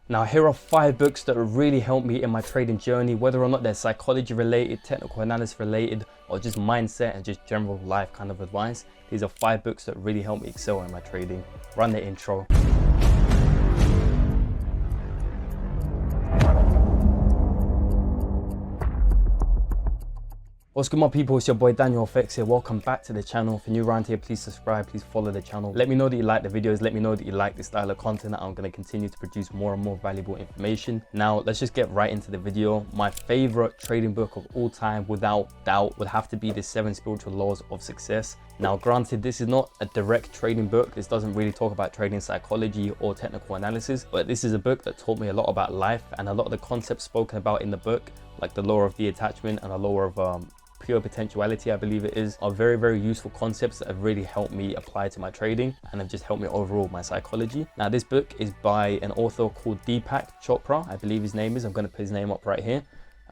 Now, here are 5 books that really helped me in my trading journey, whether or not they're psychology related, technical analysis related, or just mindset and just general life kind of advice. These are 5 books that really helped me excel in my trading. Run the intro. What's good, my people? It's your boy Daniel FX here. Welcome back to the channel. If you're new around here, please subscribe, please follow the channel. Let me know that you like the videos. Let me know that you like the style of content that I'm going to continue to produce more and more valuable information. Now, let's just get right into the video. My favorite trading book of all time, without doubt, would have to be the 7 Spiritual Laws of Success. Now, granted, this is not a direct trading book. This doesn't really talk about trading psychology or technical analysis, but this is a book that taught me a lot about life, and a lot of the concepts spoken about in the book, like the law of the attachment and the law of pure potentiality, I believe it is, are very, very useful concepts that have really helped me apply to my trading and have just helped me overall my psychology. Now, this book is by an author called Deepak Chopra, I believe his name is. I'm going to put his name up right here.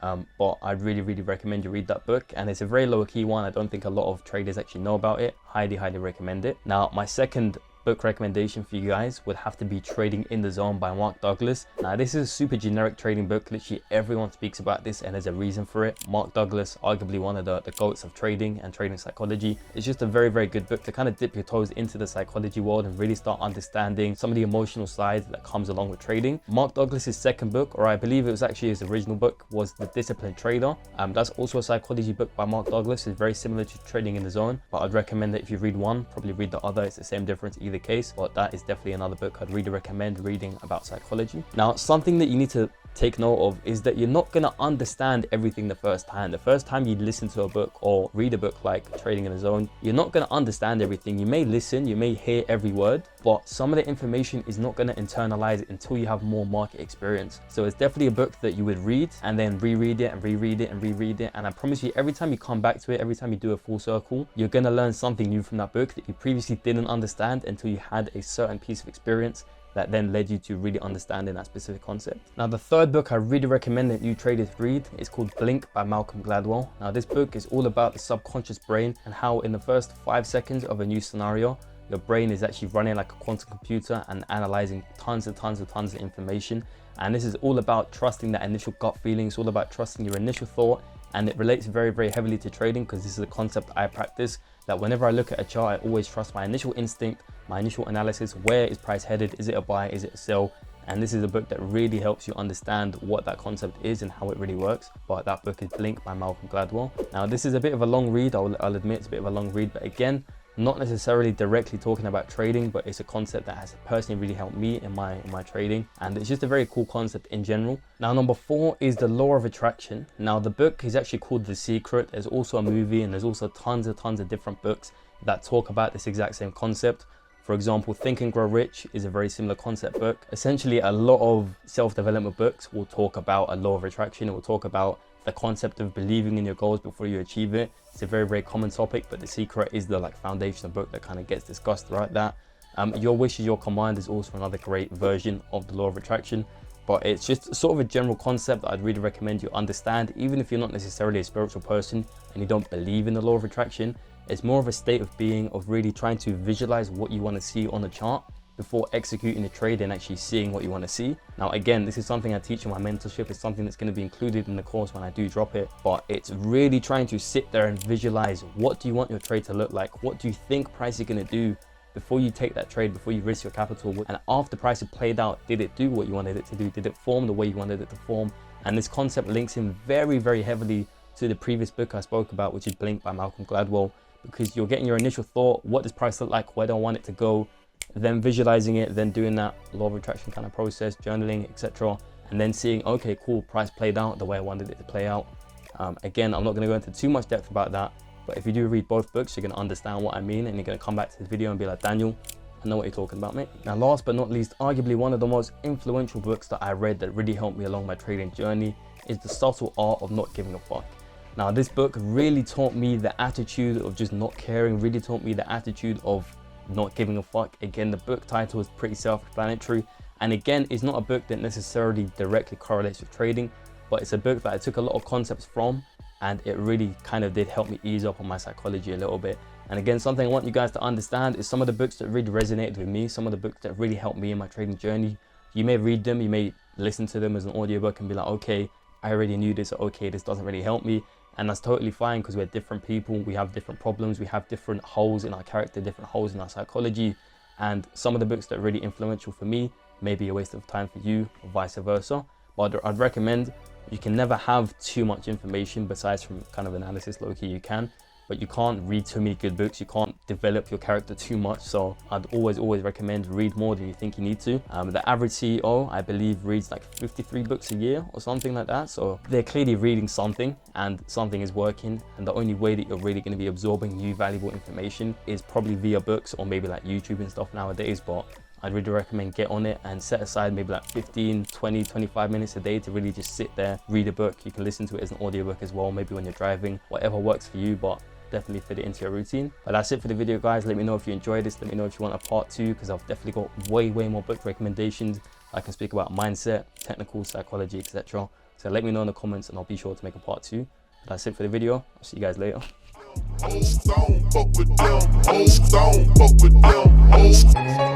But I'd really recommend you read that book, and it's a very low key one. I don't think a lot of traders actually know about it. Highly recommend it. Now, my second book recommendation for you guys would have to be Trading in the Zone by Mark Douglas. Now, this is a super generic trading book. Literally everyone speaks about this, and there's a reason for it. Mark Douglas, arguably one of the goats of trading and trading psychology. It's just a very good book to kind of dip your toes into the psychology world and really start understanding some of the emotional side that comes along with trading. Mark Douglas's second book, or I believe it was actually his original book, was The Disciplined Trader. That's also a psychology book by Mark Douglas. It's very similar to Trading in the Zone, but I'd recommend that if you read one, probably read the other. It's the same difference either case, but that is definitely another book I'd really recommend reading about psychology. Now, something that you need to take note of is that you're not going to understand everything the first time. The first time you listen to a book or read a book like Trading in the Zone, you're not going to understand everything. You may listen, you may hear every word, but some of the information is not going to internalize it until you have more market experience. So it's definitely a book that you would read and then reread it and reread it and reread it. And I promise you, every time you come back to it, every time you do a full circle, you're going to learn something new from that book that you previously didn't understand until you had a certain piece of experience that then led you to really understanding that specific concept. Now, the third book I really recommend that new traders read is called Blink by Malcolm Gladwell. Now, this book is all about the subconscious brain and how in the first 5 seconds of a new scenario, your brain is actually running like a quantum computer and analyzing tons of information. And this is all about trusting that initial gut feeling. It's all about trusting your initial thought, and it relates very heavily to trading, because this is a concept I practice, that whenever I look at a chart, I always trust my initial instinct, my initial analysis. Where is price headed? Is it a buy? Is it a sell? And this is a book that really helps you understand what that concept is and how it really works. But that book is Blink by Malcolm Gladwell. Now, this is a bit of a long read. I'll admit it's a bit of a long read, but again, not necessarily directly talking about trading, but it's a concept that has personally really helped me in my trading, and it's just a very cool concept in general. Now, number 4 is The Law of Attraction. Now, the book is actually called The Secret. There's also a movie, and there's also tons of different books that talk about this exact same concept. For example, Think and Grow Rich is a very similar concept book. Essentially, a lot of self-development books will talk about a law of attraction. It will talk about the concept of believing in your goals before you achieve it. It's a very common topic, but The Secret is the foundational book that kind of gets discussed throughout that. Your Wish is Your Command is also another great version of the law of attraction, but it's just sort of a general concept that I'd really recommend you understand. Even if you're not necessarily a spiritual person and you don't believe in the law of attraction, it's more of a state of being, of really trying to visualize what you want to see on the chart before executing the trade and actually seeing what you want to see. Now, again, this is something I teach in my mentorship. It's something that's going to be included in the course when I do drop it, but it's really trying to sit there and visualize, what do you want your trade to look like? What do you think price is going to do before you take that trade, before you risk your capital? And after price had played out, did it do what you wanted it to do? Did it form the way you wanted it to form? And this concept links in very heavily to the previous book I spoke about, which is Blink by Malcolm Gladwell, because you're getting your initial thought, what does price look like? Where do I want it to go? Then visualizing it, then doing that law of attraction kind of process, journaling, etc. And then seeing, okay, cool, price played out the way I wanted it to play out. Again, I'm not going to go into too much depth about that, but if you do read both books, you're going to understand what I mean, and you're going to come back to this video and be like, Daniel, I know what you're talking about, mate. Now, last but not least, arguably one of the most influential books that I read that really helped me along my trading journey is The Subtle Art of Not Giving a Fuck. Now, this book really taught me the attitude of just not caring, really taught me the attitude of not giving a fuck. Again, the book title is pretty self-explanatory, and again, it's not a book that necessarily directly correlates with trading, but it's a book that I took a lot of concepts from, and it really kind of did help me ease up on my psychology a little bit. And again, something I want you guys to understand is some of the books that really resonated with me, some of the books that really helped me in my trading journey. You may read them, you may listen to them as an audiobook and be like, okay, I already knew this, okay, this doesn't really help me. And that's totally fine, because we're different people, we have different problems, we have different holes in our character, different holes in our psychology. And some of the books that are really influential for me may be a waste of time for you, or vice versa. But I'd recommend, you can never have too much information besides from kind of analysis, low-key you can, but you can't read too many good books, you can't develop your character too much. So I'd always recommend read more than you think you need to. The average CEO, I believe, reads like 53 books a year or something like that. So they're clearly reading something, and something is working. And the only way that you're really going to be absorbing new valuable information is probably via books, or maybe like YouTube and stuff nowadays. But I'd really recommend get on it and set aside maybe like 15, 20, 25 minutes a day to really just sit there, read a book. You can listen to it as an audiobook as well, maybe when you're driving, whatever works for you, but definitely fit it into your routine. But that's it for the video, guys. Let me know if you enjoyed this. Let me know if you want a part 2, because I've definitely got way more book recommendations. I can speak about mindset, technical psychology, etc. So let me know in the comments and I'll be sure to make a part 2. But that's it for the video. I'll see you guys later. Don't fuck with them. Don't fuck with them.